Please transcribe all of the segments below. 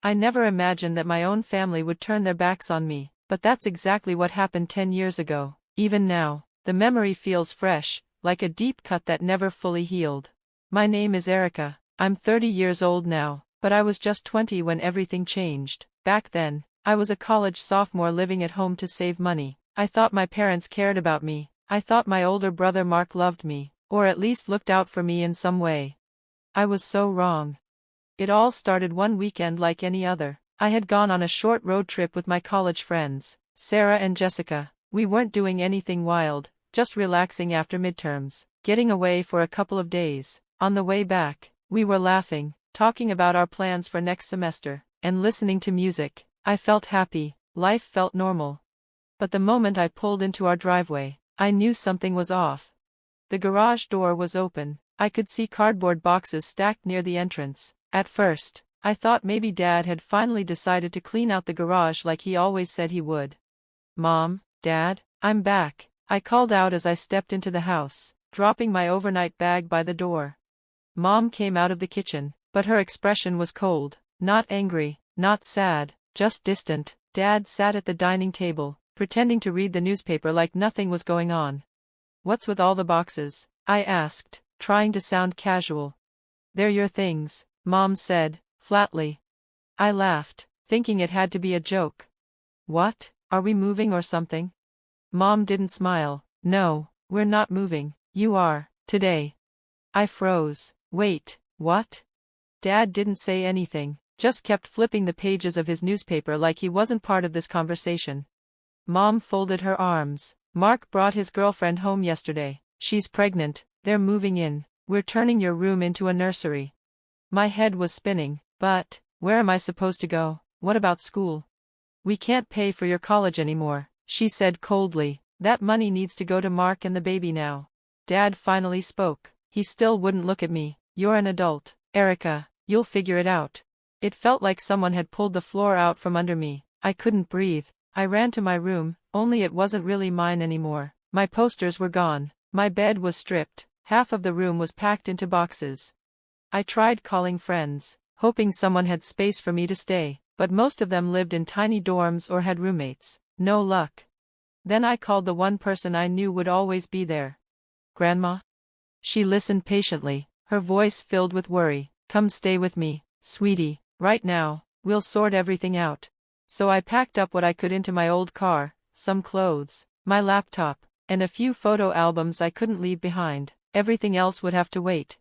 I never imagined that my own family would turn their backs on me, but that's exactly what happened 10 years ago. Even now, the memory feels fresh, like a deep cut that never fully healed. My name is Erica. I'm 30 years old now, but I was just 20 when everything changed. Back then, I was a college sophomore living at home to save money. I thought my parents cared about me. I thought my older brother Mark loved me, or at least looked out for me in some way. I was so wrong. It all started one weekend like any other. I had gone on a short road trip with my college friends, Sarah and Jessica. We weren't doing anything wild, just relaxing after midterms, getting away for a couple of days. On the way back, we were laughing, talking about our plans for next semester, and listening to music. I felt happy, life felt normal. But the moment I pulled into our driveway, I knew something was off. The garage door was open. I could see cardboard boxes stacked near the entrance. At first, I thought maybe Dad had finally decided to clean out the garage like he always said he would. "Mom, Dad, I'm back," I called out as I stepped into the house, dropping my overnight bag by the door. Mom came out of the kitchen, but her expression was cold, not angry, not sad, just distant. Dad sat at the dining table, pretending to read the newspaper like nothing was going on. "What's with all the boxes?" I asked, trying to sound casual. "They're your things," Mom said, flatly. I laughed, thinking it had to be a joke. "What, are we moving or something?" Mom didn't smile. "No, we're not moving, you are, today." I froze. "Wait, what?" Dad didn't say anything, just kept flipping the pages of his newspaper like he wasn't part of this conversation. Mom folded her arms. "Mark brought his girlfriend home yesterday. She's pregnant, they're moving in, we're turning your room into a nursery." My head was spinning. "But, where am I supposed to go? What about school?" "We can't pay for your college anymore," she said coldly. "That money needs to go to Mark and the baby now." Dad finally spoke. He still wouldn't look at me. "You're an adult, Erica, you'll figure it out." It felt like someone had pulled the floor out from under me. I couldn't breathe. I ran to my room, only it wasn't really mine anymore. My posters were gone. My bed was stripped. Half of the room was packed into boxes. I tried calling friends, hoping someone had space for me to stay, but most of them lived in tiny dorms or had roommates. No luck. Then I called the one person I knew would always be there. "Grandma?" She listened patiently, her voice filled with worry. "Come stay with me, sweetie, right now, we'll sort everything out." So I packed up what I could into my old car, some clothes, my laptop, and a few photo albums I couldn't leave behind. Everything else would have to wait.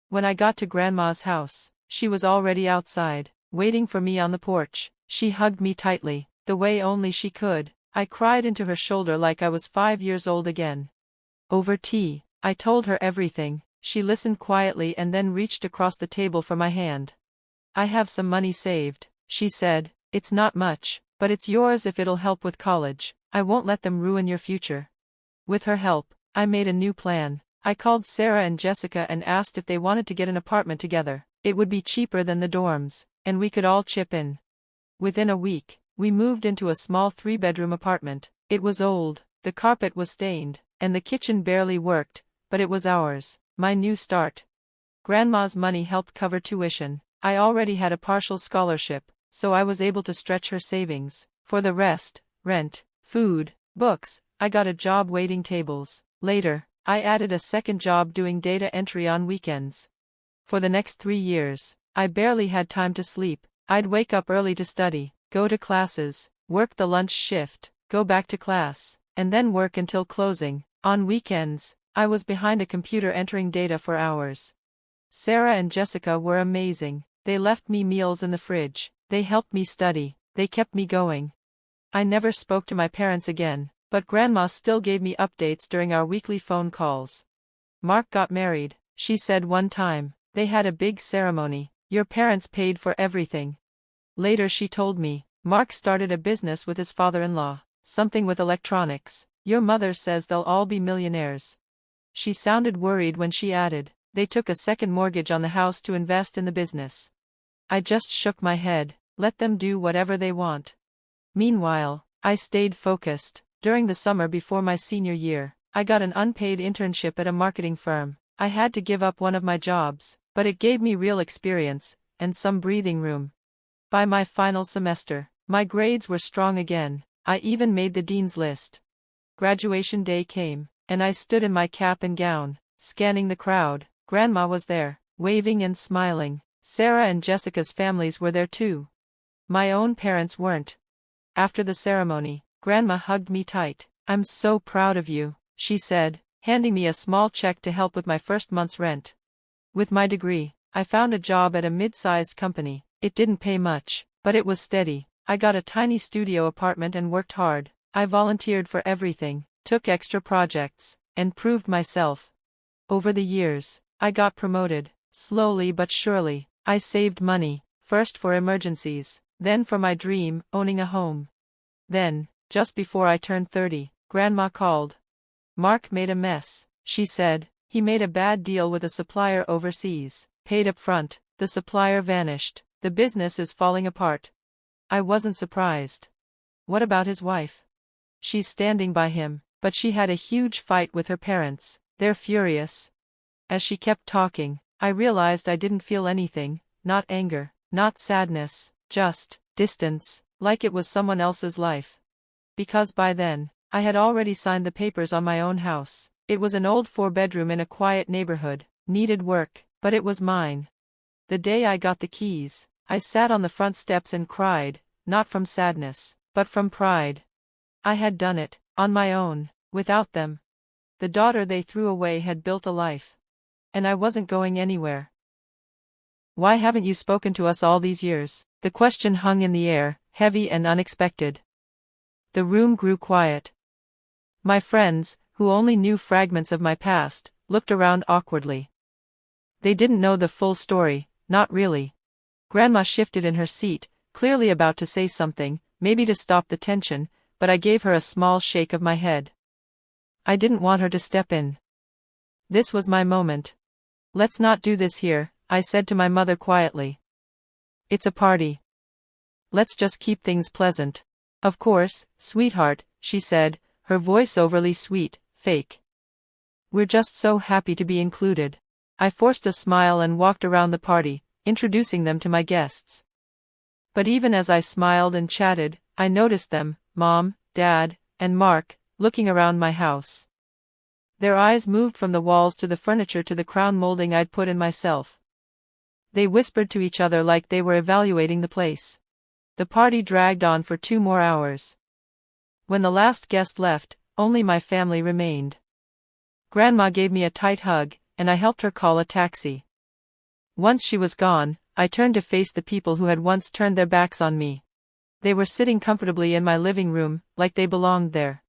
When I got to Grandma's house, she was already outside, waiting for me on the porch. She hugged me tightly, the way only she could. I cried into her shoulder like I was 5 years old again. Over tea, I told her everything. She listened quietly and then reached across the table for my hand. "I have some money saved," she said. "It's not much, but it's yours if it'll help with college. I won't let them ruin your future." With her help, I made a new plan. I called Sarah and Jessica and asked if they wanted to get an apartment together. It would be cheaper than the dorms, and we could all chip in. Within a week, we moved into a small 3-bedroom apartment. It was old, the carpet was stained, and the kitchen barely worked, but it was ours, my new start. Grandma's money helped cover tuition. I already had a partial scholarship, so I was able to stretch her savings. For the rest, rent, food, books, I got a job waiting tables. Later, I added a second job doing data entry on weekends. For the next 3 years, I barely had time to sleep. I'd wake up early to study, go to classes, work the lunch shift, go back to class, and then work until closing. On weekends, I was behind a computer entering data for hours. Sarah and Jessica were amazing. They left me meals in the fridge, they helped me study, they kept me going. I never spoke to my parents again, but Grandma still gave me updates during our weekly phone calls. "Mark got married," she said one time. "They had a big ceremony. Your parents paid for everything." Later she told me, "Mark started a business with his father-in-law, something with electronics. Your mother says they'll all be millionaires." She sounded worried when she added, "They took a second mortgage on the house to invest in the business." I just shook my head. Let them do whatever they want. Meanwhile, I stayed focused. During the summer before my senior year, I got an unpaid internship at a marketing firm. I had to give up one of my jobs, but it gave me real experience, and some breathing room. By my final semester, my grades were strong again. I even made the dean's list. Graduation day came, and I stood in my cap and gown, scanning the crowd. Grandma was there, waving and smiling. Sarah and Jessica's families were there too. My own parents weren't. After the ceremony, Grandma hugged me tight. "I'm so proud of you," she said, handing me a small check to help with my first month's rent. With my degree, I found a job at a mid-sized company. It didn't pay much, but it was steady. I got a tiny studio apartment and worked hard. I volunteered for everything, took extra projects, and proved myself. Over the years, I got promoted, slowly but surely. I saved money, first for emergencies, then for my dream, owning a home. Then, just before I turned 30, Grandma called. "Mark made a mess," she said. "He made a bad deal with a supplier overseas, paid up front, the supplier vanished, the business is falling apart." I wasn't surprised. "What about his wife?" "She's standing by him, but she had a huge fight with her parents, they're furious." As she kept talking, I realized I didn't feel anything, not anger, not sadness, just distance, like it was someone else's life. Because by then, I had already signed the papers on my own house. It was an old 4-bedroom in a quiet neighborhood, needed work, but it was mine. The day I got the keys, I sat on the front steps and cried, not from sadness, but from pride. I had done it, on my own, without them. The daughter they threw away had built a life. And I wasn't going anywhere. "Why haven't you spoken to us all these years?" The question hung in the air, heavy and unexpected. The room grew quiet. My friends, who only knew fragments of my past, looked around awkwardly. They didn't know the full story, not really. Grandma shifted in her seat, clearly about to say something, maybe to stop the tension, but I gave her a small shake of my head. I didn't want her to step in. This was my moment. "Let's not do this here," I said to my mother quietly. "It's a party. Let's just keep things pleasant." "Of course, sweetheart," she said, her voice overly sweet, fake. "We're just so happy to be included." I forced a smile and walked around the party, introducing them to my guests. But even as I smiled and chatted, I noticed them, Mom, Dad, and Mark, looking around my house. Their eyes moved from the walls to the furniture to the crown molding I'd put in myself. They whispered to each other like they were evaluating the place. The party dragged on for 2 more hours. When the last guest left, only my family remained. Grandma gave me a tight hug, and I helped her call a taxi. Once she was gone, I turned to face the people who had once turned their backs on me. They were sitting comfortably in my living room, like they belonged there.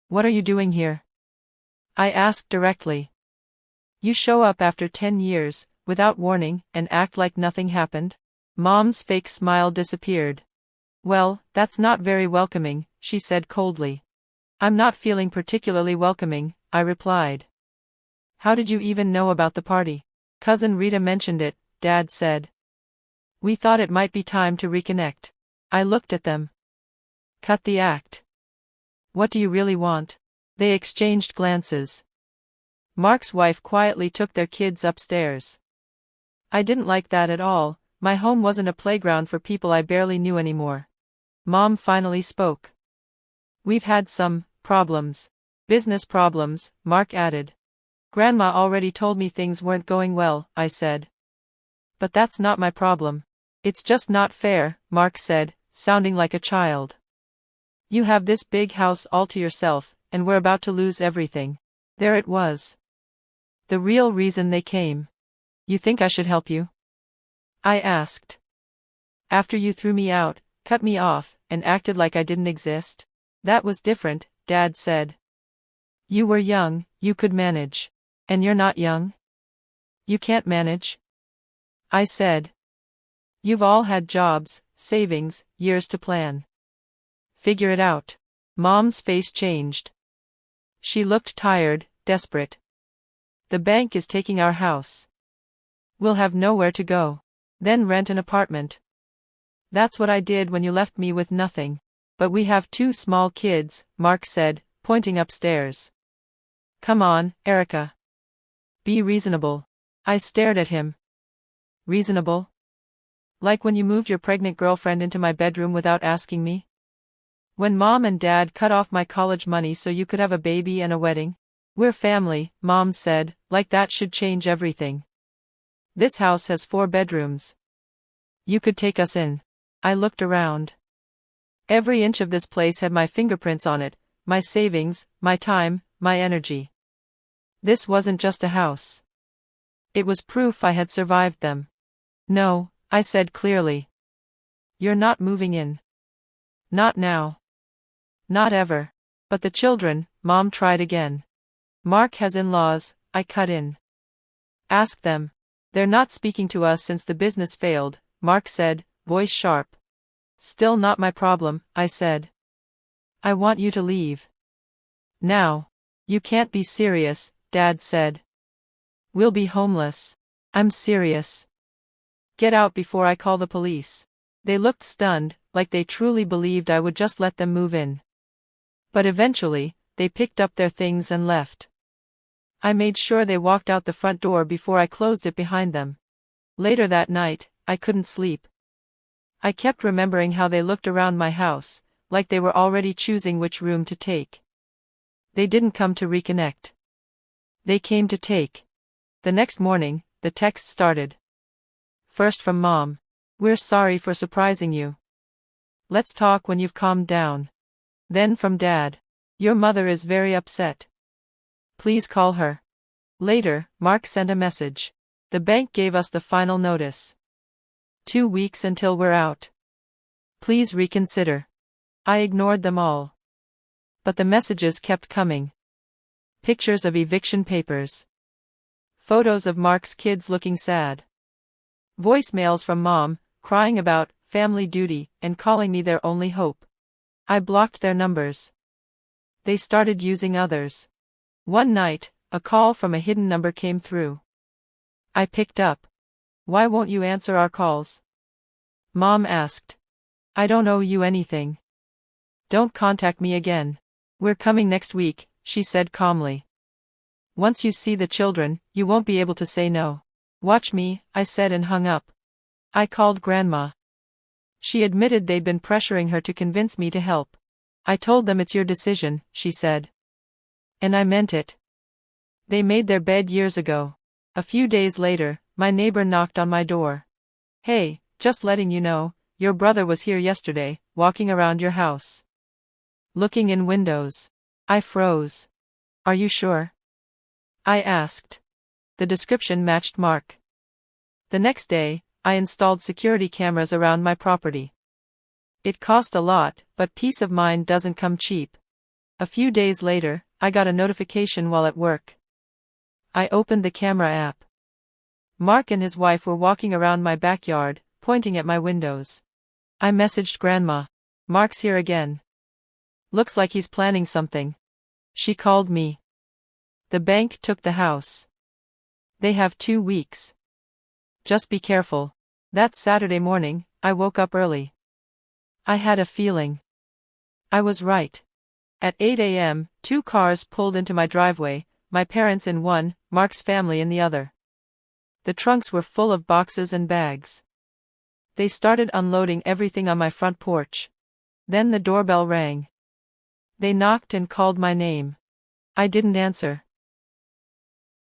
"What are you doing here?" I asked directly. "You show up after 10 years, without warning, and act like nothing happened?" Mom's fake smile disappeared. "Well, that's not very welcoming," she said coldly. "I'm not feeling particularly welcoming," I replied. "How did you even know about the party?" "Cousin Rita mentioned it," Dad said. "We thought it might be time to reconnect." I looked at them. "Cut the act. What do you really want?" They exchanged glances. Mark's wife quietly took their kids upstairs. I didn't like that at all. My home wasn't a playground for people I barely knew anymore. Mom finally spoke. "We've had some problems. Business problems," Mark added. "Grandma already told me things weren't going well," I said. "But that's not my problem." "It's just not fair," Mark said, sounding like a child. "You have this big house all to yourself, and we're about to lose everything." There it was. The real reason they came. "You think I should help you?" I asked. "After you threw me out, cut me off, and acted like I didn't exist?" "That was different," Dad said. "You were young, you could manage. And you're not young. You can't manage," I said. "You've all had jobs, savings, years to plan. Figure it out." Mom's face changed. She looked tired, desperate. "The bank is taking our house. We'll have nowhere to go. Then rent an apartment." "That's what I did when you left me with nothing. But we have 2 small kids," Mark said, pointing upstairs. "Come on, Erica. Be reasonable." I stared at him. "Reasonable? Like when you moved your pregnant girlfriend into my bedroom without asking me? When Mom and Dad cut off my college money so you could have a baby and a wedding? We're family, Mom said, like that should change everything. This house has 4 bedrooms. You could take us in. I looked around. Every inch of this place had my fingerprints on it, my savings, my time, my energy. This wasn't just a house. It was proof I had survived them. No, I said clearly. You're not moving in. Not now. Not ever. But the children, Mom tried again. Mark has in-laws, I cut in. Ask them. They're not speaking to us since the business failed, Mark said, voice sharp. Still not my problem, I said. I want you to leave. Now. You can't be serious, Dad said. We'll be homeless. I'm serious. Get out before I call the police. They looked stunned, like they truly believed I would just let them move in. But eventually, they picked up their things and left. I made sure they walked out the front door before I closed it behind them. Later that night, I couldn't sleep. I kept remembering how they looked around my house, like they were already choosing which room to take. They didn't come to reconnect. They came to take. The next morning, the texts started. First from Mom. We're sorry for surprising you. Let's talk when you've calmed down. Then from Dad. Your mother is very upset. Please call her. Later, Mark sent a message. The bank gave us the final notice. 2 weeks until we're out. Please reconsider. I ignored them all. But the messages kept coming. Pictures of eviction papers. Photos of Mark's kids looking sad. Voicemails from Mom, crying about family duty and calling me their only hope. I blocked their numbers. They started using others. One night, a call from a hidden number came through. I picked up. Why won't you answer our calls? Mom asked. I don't owe you anything. Don't contact me again. We're coming next week, she said calmly. Once you see the children, you won't be able to say no. Watch me, I said and hung up. I called Grandma. She admitted they'd been pressuring her to convince me to help. I told them it's your decision, she said. And I meant it. They made their bed years ago. A few days later, my neighbor knocked on my door. Hey, just letting you know, your brother was here yesterday, walking around your house. Looking in windows. I froze. Are you sure? I asked. The description matched Mark. The next day, I installed security cameras around my property. It cost a lot, but peace of mind doesn't come cheap. A few days later, I got a notification while at work. I opened the camera app. Mark and his wife were walking around my backyard, pointing at my windows. I messaged Grandma. Mark's here again. Looks like he's planning something. She called me. The bank took the house. They have 2 weeks. Just be careful. That Saturday morning, I woke up early. I had a feeling. I was right. At 8 a.m., 2 cars pulled into my driveway, my parents in one, Mark's family in the other. The trunks were full of boxes and bags. They started unloading everything on my front porch. Then the doorbell rang. They knocked and called my name. I didn't answer.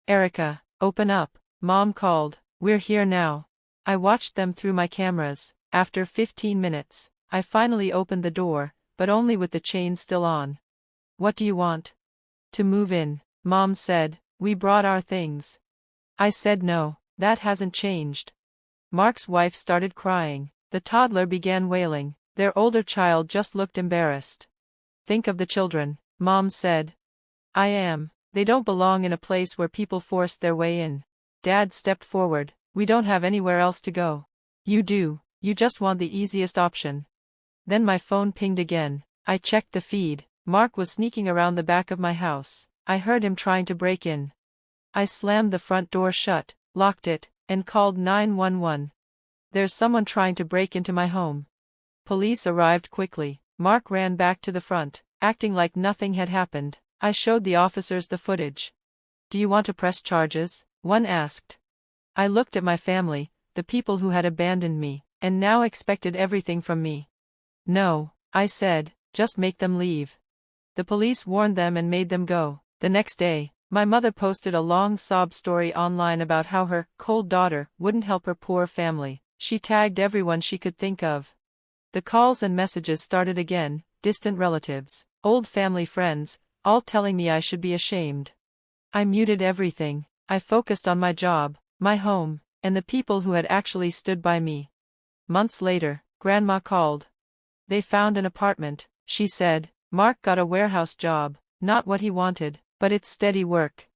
Erica, open up, Mom called. We're here now. I watched them through my cameras. After 15 minutes, I finally opened the door, but only with the chain still on. What do you want? To move in, Mom said. We brought our things. I said no, that hasn't changed. Mark's wife started crying. The toddler began wailing. Their older child just looked embarrassed. Think of the children, Mom said. I am. They don't belong in a place where people force their way in. Dad stepped forward. We don't have anywhere else to go. You do, you just want the easiest option. Then my phone pinged again. I checked the feed. Mark was sneaking around the back of my house. I heard him trying to break in. I slammed the front door shut, locked it, and called 911. There's someone trying to break into my home. Police arrived quickly. Mark ran back to the front, acting like nothing had happened. I showed the officers the footage. Do you want to press charges? One asked. I looked at my family, the people who had abandoned me. and now expected everything from me. No, I said, just make them leave. The police warned them and made them go. The next day, my mother posted a long sob story online about how her cold daughter wouldn't help her poor family. She tagged everyone she could think of. The calls and messages started again, distant relatives, old family friends, all telling me I should be ashamed. I muted everything. I focused on my job, my home, and the people who had actually stood by me. Months later, Grandma called. They found an apartment, she said. Mark got a warehouse job, not what he wanted, but it's steady work.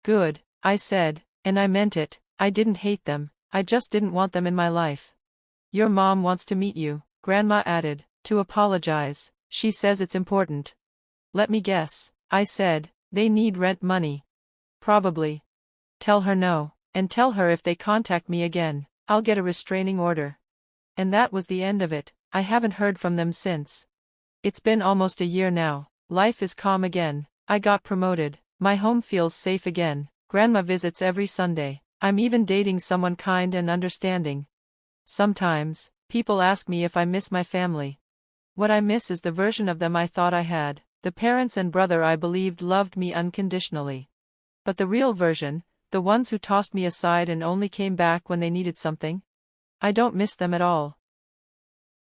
Good, I said, and I meant it. I didn't hate them, I just didn't want them in my life. Your mom wants to meet you, Grandma added, to apologize. She says it's important. Let me guess, I said, they need rent money. Probably. Tell her no, and tell her if they contact me again, I'll get a restraining order. And that was the end of it. I haven't heard from them since. It's been almost a year now. Life is calm again. I got promoted. My home feels safe again. Grandma visits every Sunday. I'm even dating someone kind and understanding. Sometimes, people ask me if I miss my family. What I miss is the version of them I thought I had, the parents and brother I believed loved me unconditionally. But the real version, the ones who tossed me aside and only came back when they needed something? I don't miss them at all.